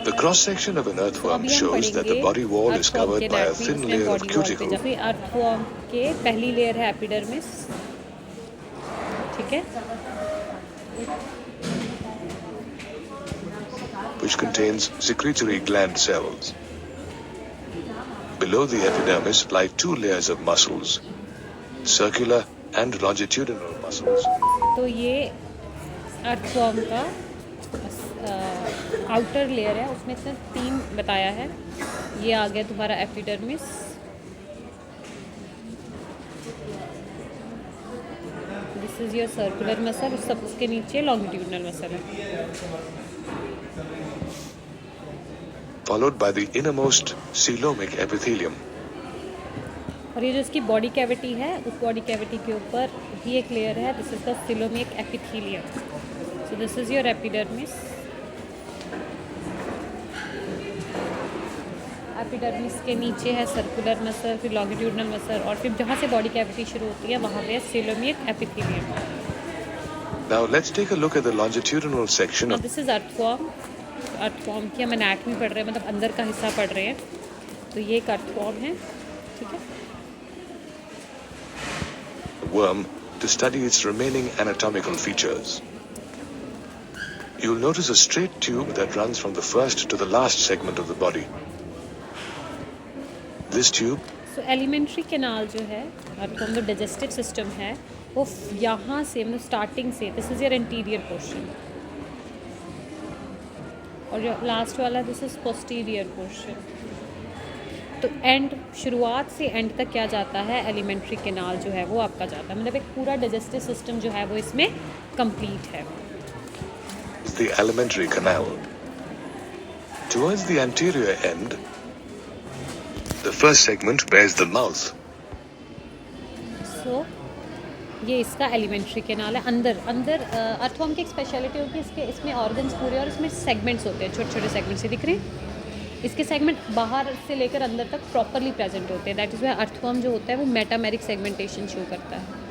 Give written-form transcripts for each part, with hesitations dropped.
The cross-section of an तो earthworm अभी हम shows that the पढ़ेंगे body wall is earthworm covered के by a एनाटॉमी, thin उसमें layer of बॉडी वॉल पे cuticle. जाते हैं। अर्थवॉर्म के पहली लेयर है एपिडर्मिस, ठीक है, which contains secretory gland cells. Below the epidermis lie two layers of muscles, circular and longitudinal muscles. तो ये अर्थवॉर्म का आउटर लेयर है, उसमें से 3 बताया है। ये आ गया तुम्हारा epidermis, this is your circular muscle, सब उसके नीचे लॉन्गिट्यूडनल मसल है, followed by the innermost coelomic epithelium. और ये जो इसकी बॉडी कैविटी है, उस बॉडी कैविटी के ऊपर भी एक लेयर है, this is the coelomic epithelium. So this is your epidermis. Epidermis के नीचे है सर्कुलर मसल, फिर लॉन्गिट्यूडनल मसल, और फिर जहाँ से बॉडी कैविटी शुरू होती है वहाँ पे है coelomic epithelium. Now let's take a look at the longitudinal section of this is earthworm. Earthworm की हम एनाटमी पढ़ रहे हैं, मतलब अंदर का हिस्सा पढ़ रहे हैं। तो ये एक अर्थवॉर्म है, ठीक है। the worm to study its remaining anatomical features. You'll notice a straight tube that runs from the first to the last segment of the body. This tube so alimentary canal जो है, earthworm जो digestive system है, वो यहाँ से मतलब starting से, this is your interior portion, और जो लास्ट वाला दिस इज पोस्टीरियर पोर्शन। तो एंड, शुरुआत से एंड तक क्या जाता है, एलिमेंट्री कैनाल जो है वो आपका जाता है, मतलब एक पूरा डाइजेस्टिव सिस्टम जो है वो इसमें कंप्लीट है। is the alimentary canal. Towards the anterior end, the first segment bears the mouth. सो ये इसका एलिमेंट्री कैनाल है। अंदर अर्थवॉर्म की एक स्पेशलिटी होती है, इसमें ऑर्गन्स पूरे और इसमें सेगमेंट्स होते हैं, छोटे छोटे सेगमेंट्स से दिख रहे हैं। इसके सेगमेंट बाहर से लेकर अंदर तक प्रॉपरली प्रेजेंट होते हैं। दैट इज़ वाई अर्थवॉर्म जो होता है वो मेटामेरिक सेगमेंटेशन शो करता है।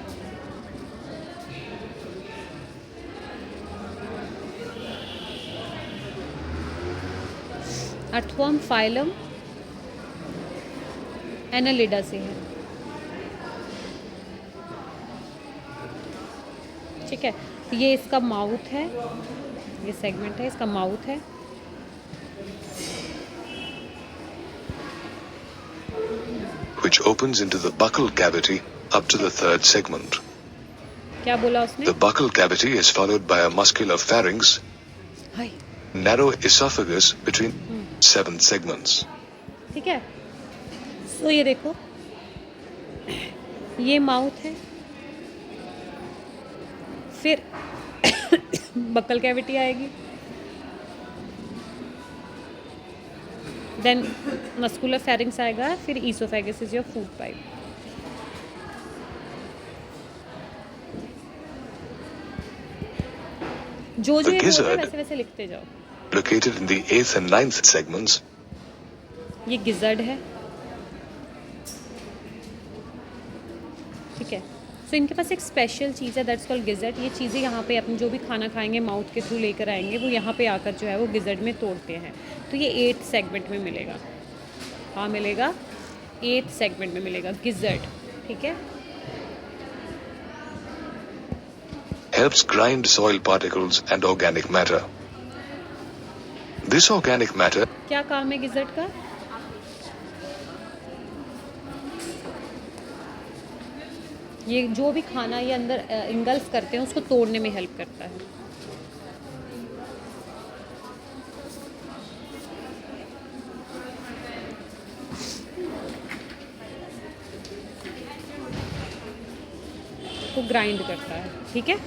अर्थवॉर्म फाइलम एनालिडा से है, ठीक है। ये इसका माउथ है, ये सेगमेंट है, इसका माउथ है। Which opens into the buccal cavity up to the third segment. क्या बोला उसने? The buccal cavity is followed by a muscular pharynx, hi, narrow esophagus between 7 segments. ठीक है। सो ये देखो, ये माउथ है, फिर बक्कल कैविटी आएगी, देन मस्कुलर फेरिंग्स आएगा, फिर oesophagus is your food pipe. जो The ये बोल रहा है gizzard, वैसे वैसे लिखते जाओ। located in the 8th and 9th segments, ये गिजर्ड है, ठीक है। सो इनके पास एक स्पेशल चीज़ है, दैट्स कॉल्ड गिजर्ड। ये चीज़ें यहाँ पे अपने जो भी खाना खाएंगे माउथ के थ्रू लेकर आएंगे, वो यहाँ पे आकर जो है वो गिजर्ड में तोड़ते हैं। तो ये 8th सेगमेंट में मिलेगा। हाँ मिलेगा, 8th सेगमेंट में मिलेगा गिजर्ड, ठीक है। helps grind soil particles and organic matter. This organic matter क्या काम है गिजर्ड का? ये जो भी खाना ये अंदर इंगल्फ करते हैं उसको तोड़ने में हेल्प करता है। को ग्राइंड करता है, ठीक है।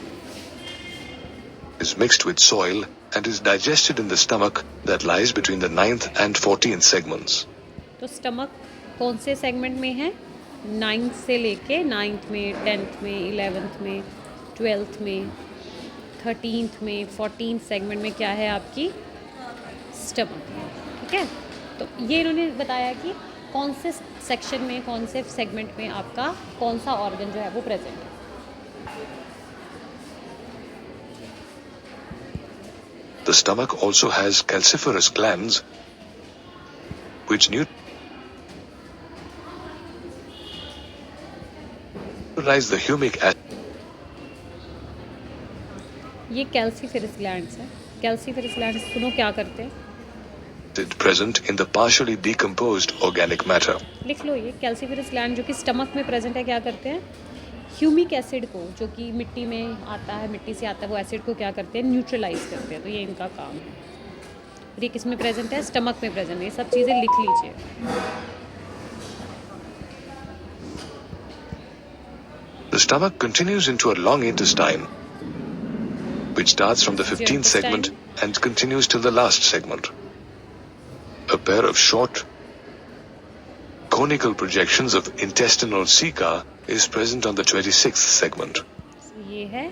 is mixed with soil and is digested in the stomach that lies between the 9th and 14th segments. तो स्टमक कौन से सेगमेंट में है? 9th से लेके 9th में, 10th में, 11th में, 12th में, 13th में, 14th सेगमेंट में क्या है आपकी? स्टमक, ठीक है। तो ये इन्होंने बताया कि कौन से सेक्शन में, कौन से सेगमेंट में आपका कौन सा ऑर्गन जो है वो प्रेजेंट है। The stomach also has calciferous glands, which neutralize the humic ये कैल्सीफेरस ग्लैंड्स है। कैल्सीफेरस ग्लैंड्स सुनो क्या करते हैं, acid present in the partially decomposed organic matter. लिख लो। ये कैल्सीफेरस ग्लैंड जो कि स्टमक में प्रेजेंट है क्या करते हैं, ह्यूमिक एसिड को जो कि मिट्टी में आता है, मिट्टी से आता है, वो एसिड को क्या करते हैं, न्यूट्रलाइज करते हैं। तो ये इनका काम है। और ये किस में प्रेजेंट है, स्टमक में प्रेजेंट है। ये सब चीज़ें लिख लीजिए। The stomach continues into a long intestine, which starts from the 15th segment and continues till the last segment. A pair of short, conical projections of intestinal ceca is present on the 26th segment. ये है,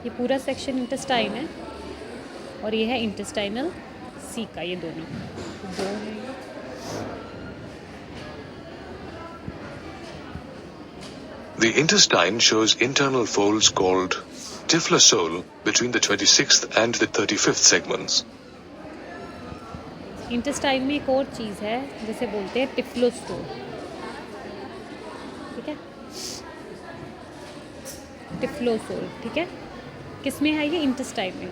ये पूरा section intestine है और ये है intestinal caeca. ये दोनों दो हैं। The intestine shows internal folds called typhlosole between the 26th and the 35th segments. Intestine में एक और चीज़ है जिसे बोलते हैं टिफ्लोसोल। ठीक है, टिफ्लोसोल। ठीक है, किस में है ये, इंटेस्टाइन में।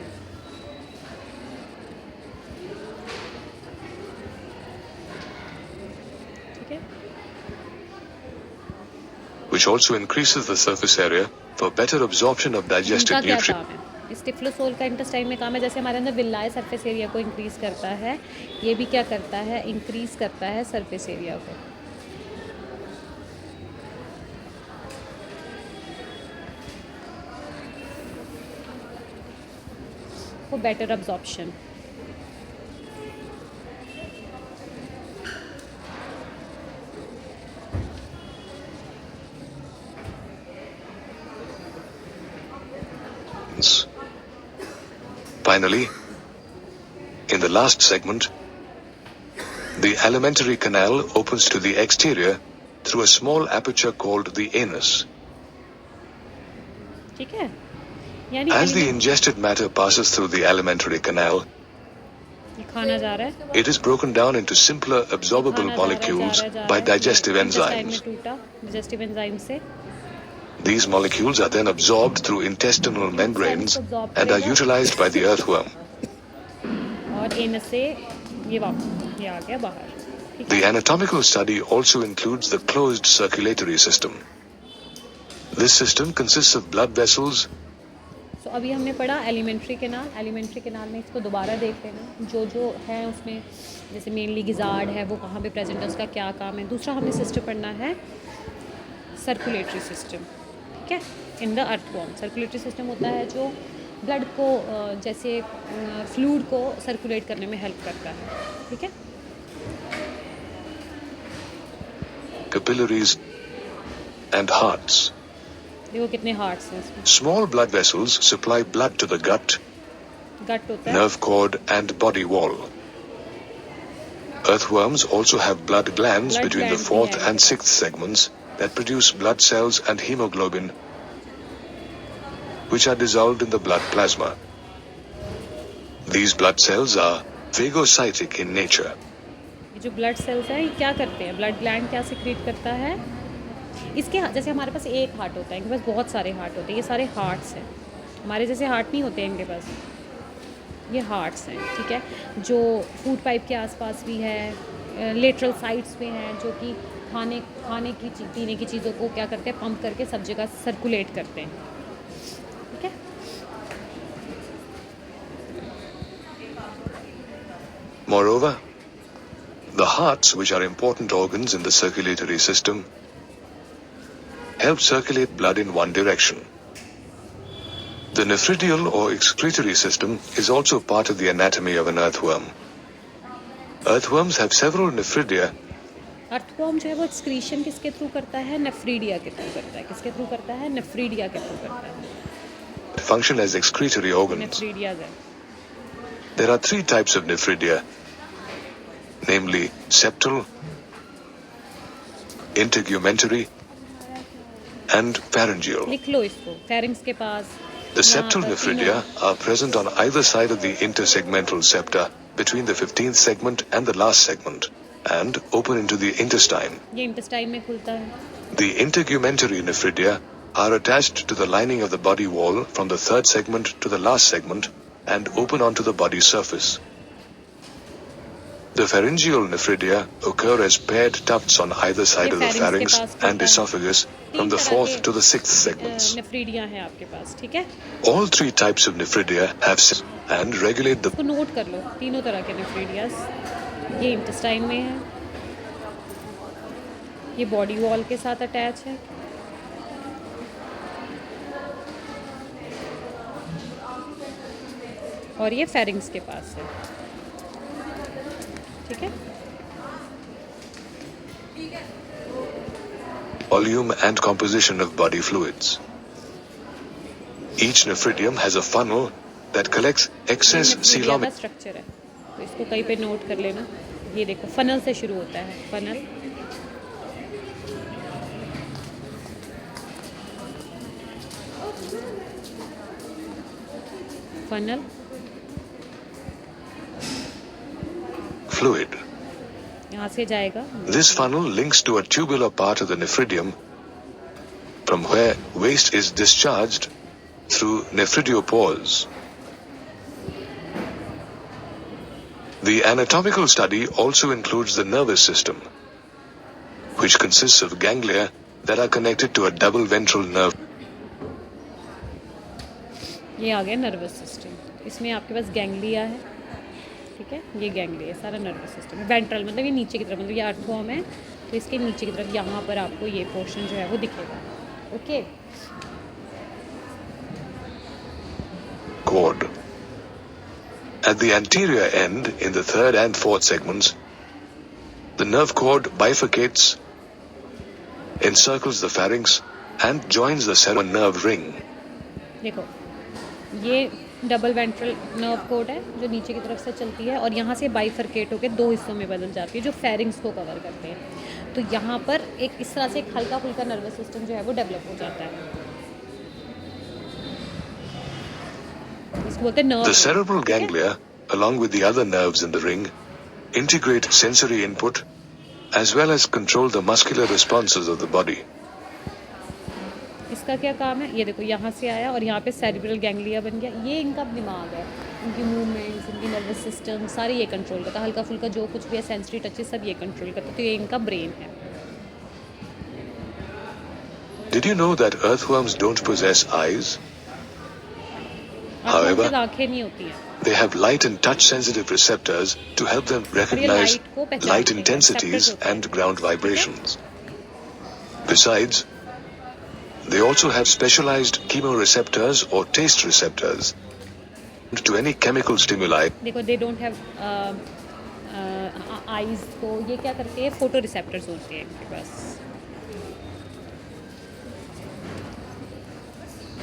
ठीक है, which also increases the surface area for better absorption of digested इनका क्या nutrients. काम है, इस टिफ्लोसोल का इंटेस्टाइन में काम है। जैसे हमारे अंदर विलाय सरफेस एरिया को इंक्रीज करता है, ये भी क्या करता है, इंक्रीज करता है सरफेस एरिया को। for better absorption. Finally, in the last segment, the alimentary canal opens to the exterior through a small aperture called the anus. ठीक है, यानी As the ingested matter passes through the alimentary canal, ये खाना जा रहा है, it is broken down into simpler absorbable molecules by digestive enzymes. digestive enzymes से These molecules are then absorbed through intestinal membranes and are utilized by the earthworm. और anus से ये आ गया बाहर। ठीक The है? anatomical study also includes the closed circulatory system. This system consists of blood vessels. तो अभी हमने पढ़ा एलिमेंट्री कैनाल। एलिमेंट्री कैनाल में इसको दोबारा देख लेना, जो है उसमें जैसे मेनली गिजार्ड है, वो कहाँ पे प्रेजेंट है, उसका क्या काम है। दूसरा हमने सिस्टम पढ़ना है सर्कुलेटरी सिस्टम। ठीक है, in the earthworm. Circulatory system होता है जो ब्लड को जैसे फ्लूइड को सर्कुलेट करने में हेल्प करता है। ठीक है, Capillaries and hearts. देखो कितने हार्ट्स हैं इसमें। Small blood vessels supply blood to the gut, गट होता है, nerve cord, and body wall. Earthworms also have blood glands Blood between the glands fourth भी हैं। and sixth segments that produce blood cells and hemoglobin, which are dissolved in the blood plasma. These blood cells are phagocytic in nature. ये जो blood cells हैं ये क्या करते हैं, blood gland क्या सिक्रीट करता है। इसके जैसे हमारे पास एक हार्ट होता है, इनके पास बहुत सारे हार्ट होते हैं, ये सारे हार्ट्स हैं। हमारे जैसे हार्ट नहीं होते इनके पास, ये हार्ट्स हैं। ठीक है, जो फूड पाइप के आसपास भी है, लेटरल साइड्स पे हैं, जो कि खाने की पीने की चीज़ों को क्या करते हैं, पंप करके सब जगह सर्कुलेट करते हैं। ठीक है, Moreover, the hearts, which are important organs in the circulatory system, help circulate blood in one direction. The nephridial or excretory system is also part of the anatomy of an earthworm. Earthworms have several nephridia. Earthworm जो है वो excretion किसके through करता है, nephridia के through करता है। किसके थ्रू करता है, नेफ्रीडिया के थ्रू करता है। Function as excretory organs. Nephridias है। There are three types of nephridia, namely septal, integumentary, and pharyngeal. लिख लो इसको, फेरिंग्स के पास The यहाँ septal पर nephridia are present on either side of the intersegmental septa between the 15th segment and the last segment, and open into the intestine. ये intestine में खुलता है. The integumentary nephridia are attached to the lining of the body wall from the third segment to the last segment and open onto the body surface. The pharyngeal nephridia occur as paired tufts on either side of the pharynx and esophagus from the fourth to the sixth segments. Nephridia है आपके पास, ठीक है. All three types of nephridia have and regulate the इसको note कर लो, तीनों तरह के नेफ्रीडियास. ये इंटेस्टाइन में है, ये बॉडी वॉल के साथ अटैच है, और ये फेरिंग्स के पास है, ठीक है. volume and composition of body fluids. Each nephridium has a funnel that collects excess nephridia का coelomic. स्ट्रक्चर है, तो इसको कहीं पे नोट कर लेना. ये देखो, फनल से शुरू होता है, फनल. Funnel, Fluid. यहाँ से जाएगा. This funnel links to a tubular part of the nephridium from where waste is discharged through nephrodiopores. The anatomical study also includes the nervous system, which consists of ganglia that are connected to a double ventral nerve. ये आ गया nervous system. इसमें आपके पास ganglia है, ठीक है. ये ganglia सारा nervous system है. वेंट्रल मतलब ये नीचे की तरफ, मतलब ये अर्थवॉर्म है, तो इसके नीचे की तरफ यहाँ पर आपको ये पोर्शन जो है वो दिखेगा. Okay. Cord. At the anterior end, in the third and fourth segments, the nerve cord bifurcates, encircles the pharynx, and joins the cerebral nerve ring. देखो, ये डबल वेंट्रल नर्व कोड है जो नीचे की तरफ से चलती है, और यहाँ से बाइफरकेट होकर दो हिस्सों में बदल जाती है जो फेरिंग्स को कवर करते हैं. तो यहाँ पर एक इस तरह से एक हल्का फुल्का नर्वस सिस्टम जो है वो डेवलप हो जाता है. इसको बोलते हैं The nerve. cerebral ganglia, along with the other nerves in the ring, integrate sensory input as well as control the muscular responses of the body. इसका क्या काम है? ये देखो, यहाँ से आया और यहाँ पे सेरिब्रल गैंग्लिया बन गया. ये इनका दिमाग है, इनकी मूवमेंट्स, इनकी नर्वस सिस्टम सारे ये कंट्रोल करता है. हल्का फुल्का जो कुछ भी है, सेंसरी टचेस, सब ये कंट्रोल करता है. तो ये इनका ब्रेन है. Did you know that earthworms don't possess eyes? However, However, आँखें नहीं होती हैं. They have light and touch sensitive receptors to help them recognize light intensities and ground vibrations. Besides, they also have specialized chemoreceptors or taste receptors to any chemical stimuli. देखो, they don't have eyes को ये क्या करते हैं? Photo receptors होते हैं इनके पास.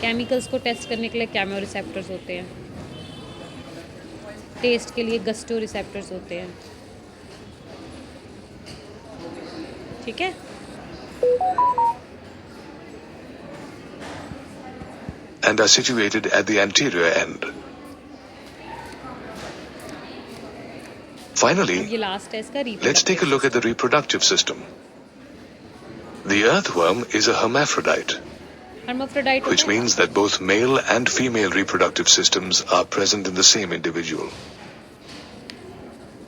Chemicals को टेस्ट करने के लिए कैमो रिसेप्टर्स होते हैं. टेस्ट के लिए गस्टो रिसेप्टर्स होते हैं, ठीक है. And are situated at the anterior end. Finally, ये लास्ट है इसका let's take a look at the reproductive system. The earthworm is a hermaphrodite, hermaphrodite, which means that both male and female reproductive systems are present in the same individual.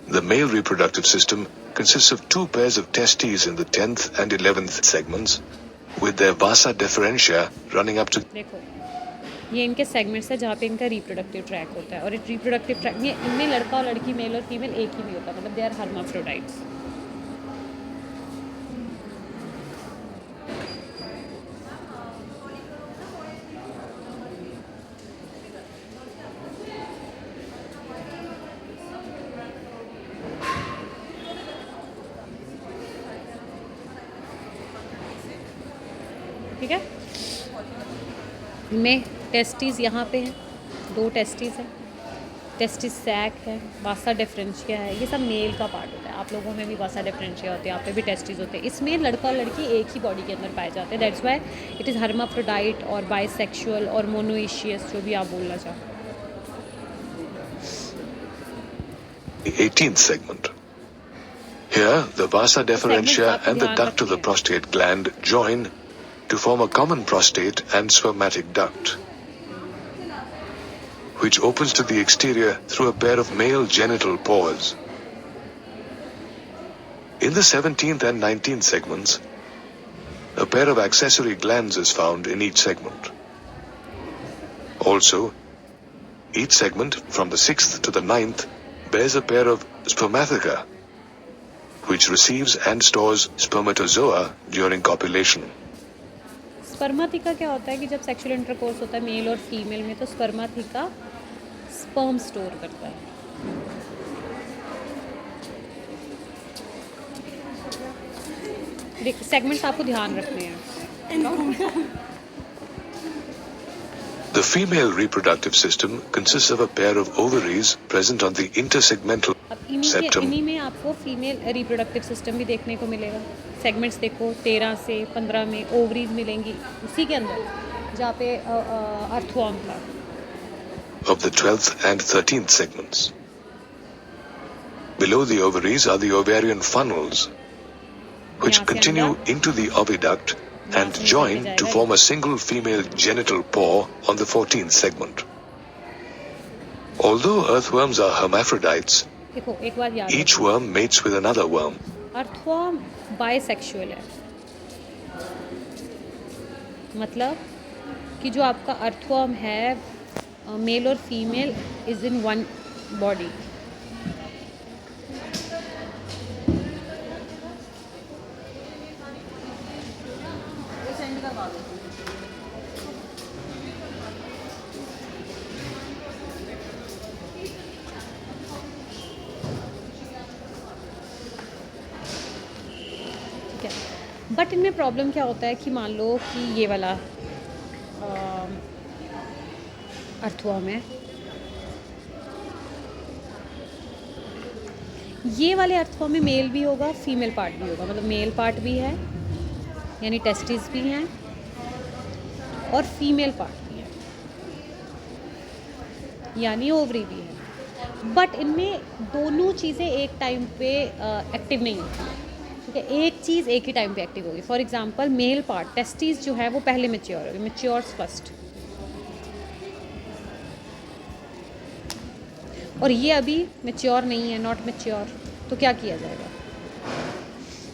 The male reproductive system consists of two pairs of testes in the 10th and 11th segments, with their vasa deferentia running up to. देखो, ये इनके segments है जहाँ पे इनका reproductive tract होता है, और रिप्रोडक्टिव ट्रैक ये इनमें लड़का और लड़की, मेल और फीमेल एक ही में होता है, मतलब दे आर हर्माफ्रोडाइट्स. ठीक है. में टेस्टिस यहाँ पे हैं, दो टेस्टिस हैं, टेस्टिस सैक है, वासा डिफरेंशिया है, ये सब मेल का पार्ट होता है। आप लोगों में भी वासा डिफरेंशिया होते हैं, आप पे भी टेस्टिस होते हैं। इसमें लड़का और लड़की एक ही बॉडी के अंदर पाए जाते हैं। That's why it is hermaphrodite और बाइसेक्सुअल और मोनोइशियस, जो भी आप बोलना चाहो। The 18th segment. Here, the vasa deferentia आपको and the ध्यान duct of the रखनी है। prostate gland join to form a common prostate and spermatic duct, which opens to the exterior through a pair of male genital pores. In the 17th and 19th segments, a pair of accessory glands is found in each segment. Also, each segment, from the 6th to the 9th, bears a pair of spermatheca, which receives and stores spermatozoa during copulation. स्पर्माथिका क्या होता है कि जब sexual intercourse होता है mail और female में, तो स्पर्माथिका स्पर्म स्टोर करता है। सेगमेंट्स आपको ध्यान रखने हैं। The female reproductive system consists of a pair of ovaries present on the intersegmental अब septum. इन्हीं में आपको फीमेल रिप्रोडक्टिव सिस्टम भी देखने को मिलेगा। सेगमेंट्स देखो, 13 से 15 में ओवरीज मिलेंगी, उसी के अंदर जहाँ पे अर्थवॉर्म था। Of the 12th and 13th segments. Below the ovaries are the ovarian funnels, which यहाँ से continue अंदर, into the oviduct यहाँ and से निकल के join to जाएगा form a single female genital pore on the 14th segment. Although earthworms are hermaphrodites, देखो एक बात याद each worm mates with another worm. Earthworm bisexual है। मतलब कि जो आपका अर्थवॉर्म है, मेल और female is in one body. ठीक है, बट इनमें प्रॉब्लम क्या होता है कि मान लो कि ये वाला अर्थवॉर्म है, ये वाले अर्थवॉर्म में मेल भी होगा, फीमेल पार्ट भी होगा। मतलब मेल पार्ट भी है, यानी टेस्टिस भी हैं, और फीमेल पार्ट भी है, यानी ओवरी भी है। बट इनमें दोनों चीज़ें एक टाइम पे एक्टिव नहीं होती। ठीक है, एक चीज़ एक ही टाइम पे एक्टिव होगी। For example male part testis जो है वो पहले मैच्योर होगी, मैच्योर्स फर्स्ट, और ये अभी मैच्योर नहीं है, नॉट मैच्योर। तो क्या किया जाएगा?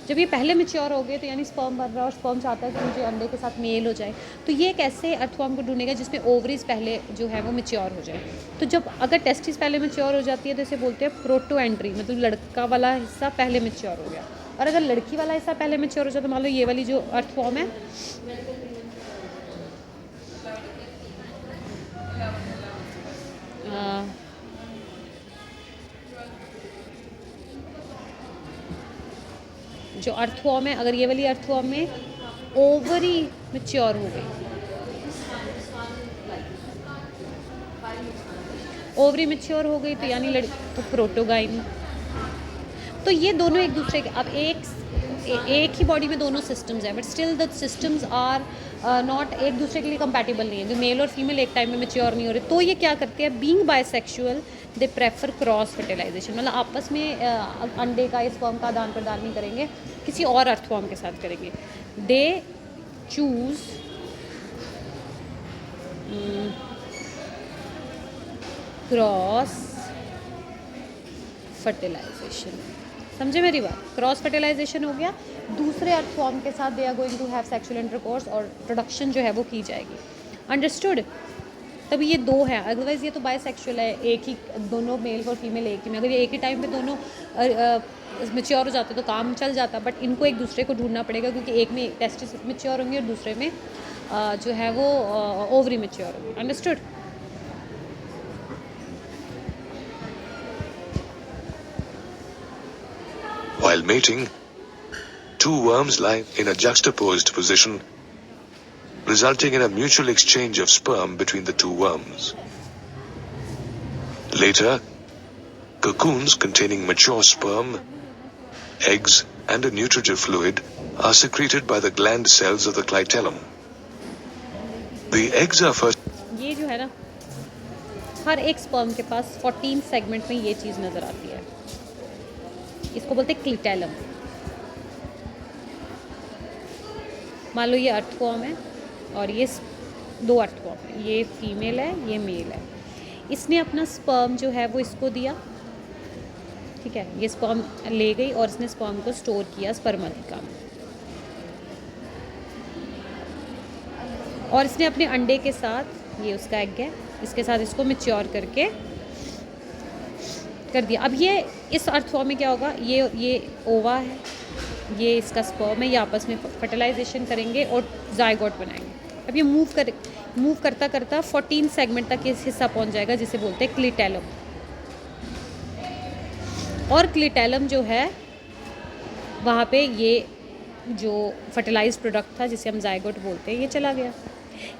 जब ये पहले मैच्योर हो गए तो यानी स्पर्म बन रहा है और स्पर्म चाहता है कि मुझे अंडे के साथ मेल हो जाए, तो ये कैसे अर्थवॉर्म को ढूंढेगा जिसमें ओवरीज पहले जो है वो मैच्योर हो जाए। तो जब अगर टेस्टिस पहले मैच्योर हो जाती है तो इसे बोलते हैं प्रोटो एंट्री, मतलब लड़का वाला हिस्सा पहले मैच्योर हो गया। और अगर लड़की वाला हिस्सा पहले मैच्योर हो जाए तो मान लो ये वाली जो अर्थवॉर्म है, जो अर्थवॉर्म है, अगर ये वाली अर्थवॉर्म में ओवरी मैच्योर हो गई, ओवरी मैच्योर हो गई तो यानी तो प्रोटोगाइनी। तो ये दोनों एक दूसरे के, अब एक ही बॉडी में दोनों सिस्टम्स हैं, but still the systems are not एक दूसरे के लिए कंपैटिबल नहीं है। जो मेल और फीमेल एक टाइम में मैच्योर नहीं हो रहे, तो ये क्या करते हैं, being bisexual they prefer cross fertilization. मतलब आपस में अंडे का, स्पर्म का आदान प्रदान नहीं करेंगे, किसी और अर्थवॉर्म के साथ करेंगे। They choose cross fertilization. समझे मेरी बात? क्रॉस फर्टिलाइजेशन हो गया, दूसरे अर्थवॉर्म के साथ they are going to have sexual intercourse और प्रोडक्शन जो है वो की जाएगी। अंडरस्टूड? तभी ये दो है, अदरवाइज़ ये तो बाइसेक्सुअल है, एक ही, दोनों मेल और फीमेल एक ही में। अगर ये एक ही टाइम पे दोनों मैच्योर हो जाते तो काम चल जाता, बट इनको एक दूसरे को ढूंढना पड़ेगा क्योंकि एक में टेस्टिस मैच्योर होंगे और दूसरे में जो है वो ओवरी मैच्योर होंगे। Understood? While mating, two worms lie in a juxtaposed position, resulting in a mutual exchange of sperm between the two worms. Later, cocoons containing mature sperm, eggs, and a nutritive fluid are secreted by the gland cells of the clitellum. The eggs are first ये जो है ना, हर एक sperm के पास 14 segment में ये चीज़ नज़र आती है। इसको बोलते हैं क्लिटेलम। मान लो ये अर्थवॉर्म है और ये 2 अर्थवॉर्म है, ये फीमेल है, ये मेल है। इसने अपना स्पर्म जो है वो इसको दिया, ठीक है, ये स्पर्म ले गई और इसने स्पर्म को स्टोर किया स्पर्माथिका में, और इसने अपने अंडे के साथ, ये उसका एग है, इसके साथ इसको मैच्योर करके कर दिया। अब ये इस अर्थफॉर्म में क्या होगा, ये ओवा है, ये इसका स्पर्म है, ये आपस में फर्टिलाइजेशन करेंगे और जाइगोट बनाएंगे। अब ये मूव करता करता 14 सेगमेंट तक ये हिस्सा पहुंच जाएगा जिसे बोलते हैं क्लिटेलम। और क्लिटेलम जो है वहाँ पे ये जो फर्टिलाइज्ड प्रोडक्ट था जिसे हम जाइगोट बोलते हैं, ये चला गया।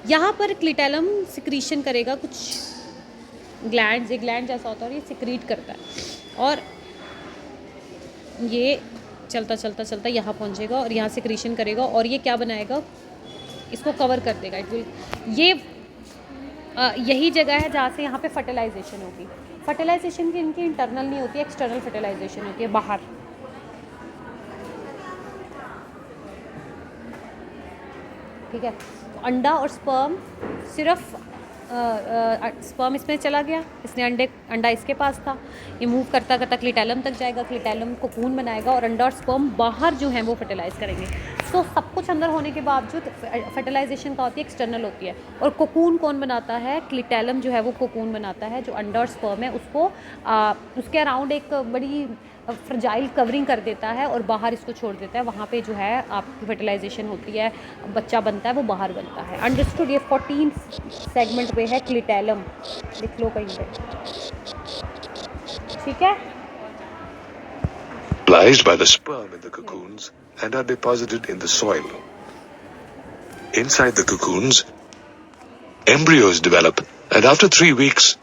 यहाँ पर क्लिटेलम सिक्रीशन करेगा कुछ ग्लैंड्स, एक ग्लैंड जैसा होता है और ये सिक्रीट करता है, और ये चलता चलता चलता यहाँ पहुँचेगा और यहाँ सिक्रीशन करेगा और ये क्या बनाएगा, इसको कवर कर देगा। इट विल, ये यही जगह है जहाँ से यहाँ पे फर्टिलाइजेशन होगी। फर्टिलाइजेशन की इनकी इंटरनल नहीं होती है, एक्सटर्नल फर्टिलाइजेशन होती है, बाहर। ठीक है, अंडा और स्पर्म, सिर्फ स्पर्म इसमें चला गया, इसने अंडा इसके पास था, ये मूव करता करता क्लिटेलम तक जाएगा, क्लिटेलम कोकून बनाएगा और अंडा और स्पर्म बाहर जो हैं वो फर्टिलाइज़ करेंगे। तो सब कुछ अंदर होने के बावजूद फर्टिलाइजेशन का होती है, एक्सटर्नल होती है। और कोकून कौन बनाता है, क्लिटेलम जो है वो कोकून बनाता है, जो अंडा और स्पर्म है उसको उसके अराउंड एक बड़ी फ्रजाइल कवरिंग कर देता है और बाहर इसको छोड़ देता है। वहाँ पे जो है आपकी फर्टिलाइजेशन होती है, बच्चा बनता है, वो बाहर बनता है। अंडरस्टूड? ये 14 सेगमेंट पे है क्लिटेलम, लिख लो कहीं पे, ठीक है। fertilized by the sperm in the cocoons and are deposited in the soil. Inside the cocoons, embryos develop, and after 3 weeks,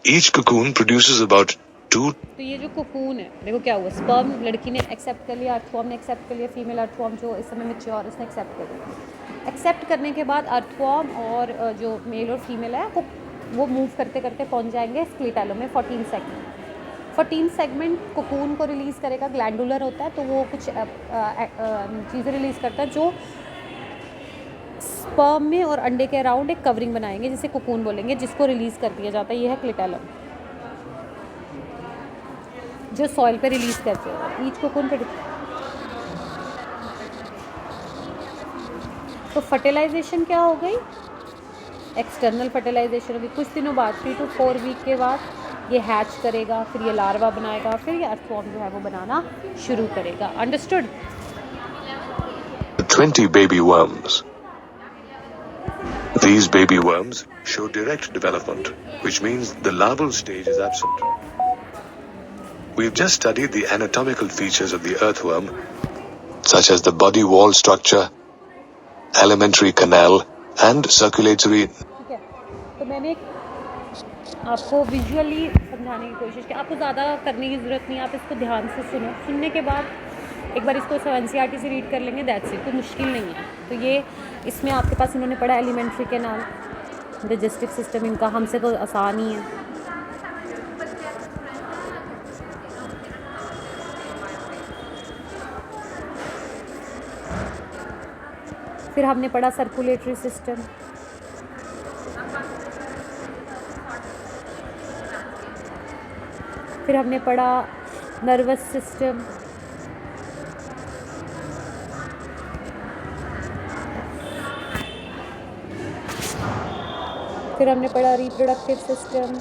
each cocoon produces about 2. तो ये जो कोकून है, देखो क्या हुआ, स्पर्म लड़की ने एक्सेप्ट कर लिया, अर्थवॉर्म ने एक्सेप्ट कर लिया, फीमेल अर्थवॉर्म जो इस समय मैच्योर, उसने एक्सेप्ट कर लिया। एक्सेप्ट करने के बाद अर्थवॉर्म और जो मेल और फीमेल है वो मूव करते करते पहुंच जाएंगे क्लिटेलम में। 14 सेगमेंट, 14 सेगमेंट कोकून को रिलीज़ करेगा, ग्लैंडुलर होता है तो वो कुछ चीज़ें रिलीज़ करता है जो स्पर्म में और अंडे के अराउंड एक कवरिंग बनाएंगे जिसे कोकून बोलेंगे, जिसको रिलीज़ कर दिया जाता है। ये है क्लिटेलम जो सॉइल पे रिलीज़ करते हैं ईच कोकून पे। तो फर्टिलाइजेशन क्या हो गई, एक्सटर्नल फर्टिलाइजेशन होगी। कुछ दिनों बाद 3 to 4 वीक के बाद ये हैच करेगा, फिर ये लार्वा बनाएगा, फिर ये अर्थवॉर्म जो है वो बनाना शुरू करेगा। Understood? 20 baby worms. These baby worms show direct development, which means the larval stage is absent. We've just studied the anatomical features of the earthworm, such as the body wall structure, alimentary canal, and circulatory. ठीक है, तो मैंने आपको visually समझाने की कोशिश की, आपको ज़्यादा करने की ज़रूरत नहीं, आप इसको ध्यान से सुनो। सुनने के बाद एक बार इसको NCERT से रीड कर लेंगे, दैट्स इट, कोई मुश्किल नहीं है। तो ये इसमें आपके पास इन्होंने पढ़ा एलिमेंट्री कैनाल, डाइजेस्टिव सिस्टम, इनका हमसे तो आसान ही है। फिर हमने पढ़ा सर्कुलेटरी सिस्टम, फिर हमने पढ़ा नर्वस सिस्टम, फिर हमने पढ़ा reproductive system,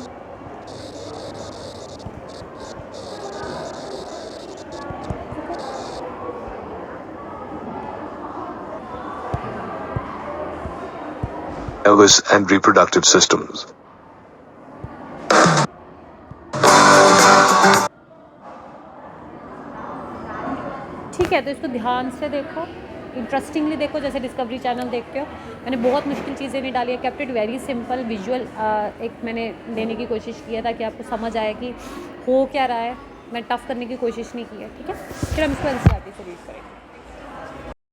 Nervous and reproductive systems. ठीक है। तो इसको ध्यान से देखो, इंटरेस्टिंगली देखो, जैसे डिस्कवरी चैनल देखते हो। मैंने बहुत मुश्किल चीज़ें नहीं डाली है, kept it very simple visual, एक मैंने देने की कोशिश किया ताकि आपको समझ आए कि हो क्या रहा है। मैं टफ़ करने की कोशिश नहीं की है, ठीक है। फिर हम इसको एनसीईआरटी से रीड करेंगे।